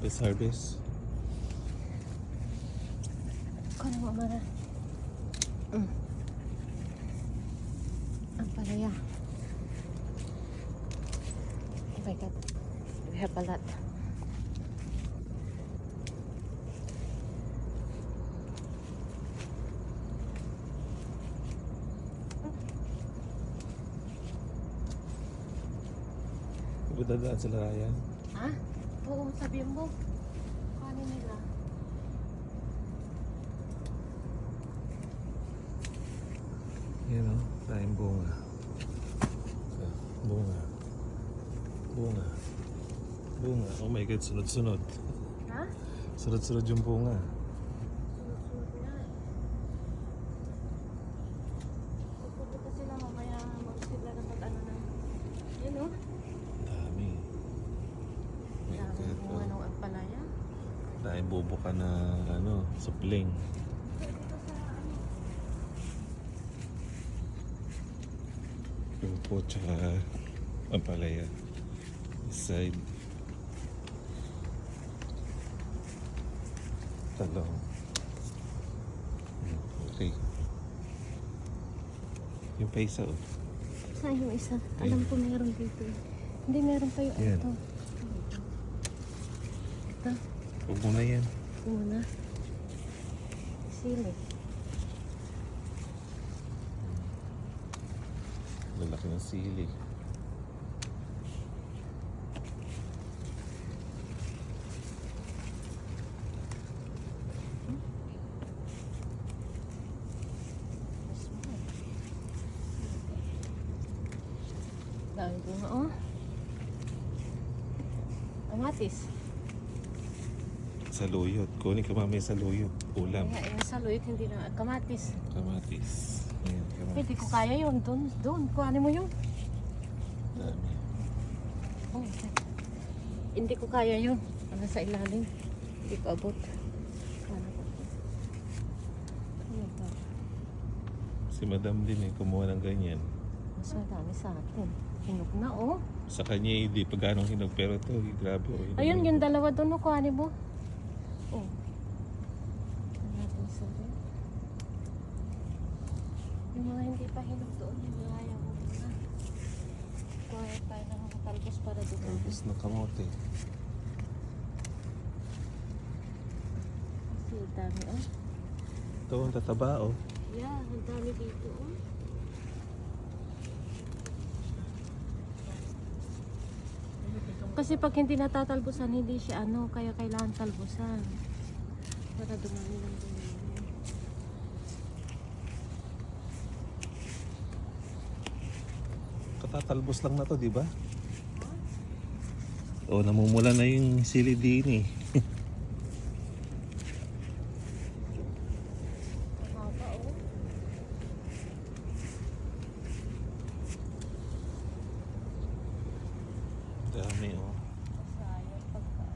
Let's harvest. Ano mo, Mara? Ang palaya. Oh my God. We have a lot. Dadaan sila Ryan. Ha? Oo, sabihin mo. Kanin nila. Yan o, tayong bunga. Bunga. Bunga. Bunga. Oh my God, sunod-sunod. Ha? Sunod-sunod yung bunga. Sunod-sunod nga eh. Pupunta sila mamaya mag-sila na mag-ano na. Yun o. Dami. My Dami God, bunga ng ampalaya. tayong bubuka na ano, supling. Dito sa ano. Upo tsaka ampalaya. Side. Talong. Okay. Yung pa isa oh. Saan yung isa? Alam ko meron dito. Hindi, meron pa yung Yan. ito. Ito. Huwag mo na yan. Ito muna. Sili. Lalaki ng sili. Dami bunga, oh. Kamatis. Saluyot. Kunin ka mamaya saluyot. Ulam. Kaya yung saluit, hindi na. Kamatis. Kamatis. Ayan, kamatis. Hindi ko kaya yun. Doon. Kuhanin mo yun. Dami. Oh, okay. Hindi ko kaya yun. Ano sa ilalim. Hindi ko abot. Kuhanin ko. Oh my God. Si Madam din kumuha ng ganyan. Mas madami sa atin. Hinog na, oh. Sa kanya hindi pa ganong hinog pero ito grabe oh. Hinog Ayun, na. yung dalawa doon, kuhanin mo. Oh. Ano natin sa rin? Yung mga hindi pa hinog doon, yung mga ayaw mo na. Kuha tayo ng mga talbos para doon. Talbos ng kamote. Kasi ang dami, oh. Ito ang tataba oh. Yeah, ang dami dito, oh. Kasi pag hindi natatalbusan, hindi siya ano, kaya kailangan talbusan. Para dumami lang dumami. Katatalbos lang na to, di ba? Oh, namumula na yung sili din eh. Mahaba, oh. Dami oh. Sayang pagka.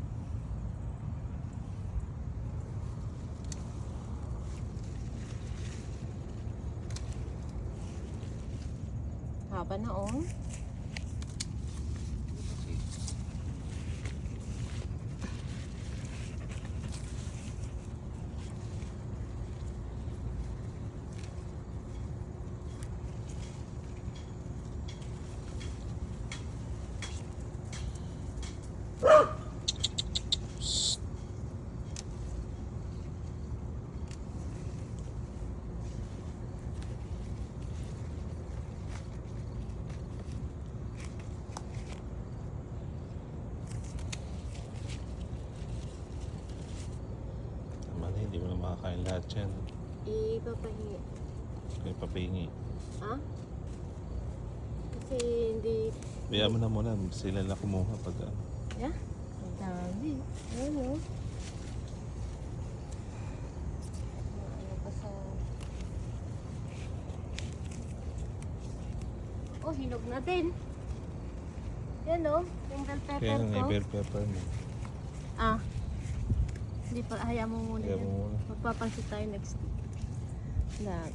Haba na, oh. Tama na, hindi mo na makakain lahat yan. Ipapahingi. Kaya papahingi. Ha? Kasi hindi... Bayaan mo na muna, sila na kumuha pag ano. Yeah? Ang dami. Ayan, oh. Ano pa sa... Oh, hinog na din. Yan, oh. Yung bell pepper Kaya nga, ko. bell pepper mo. Ah. Hindi pa, hayaan mo muna Hayaan yan. mo muna. Magpapansin tayo next week. Na,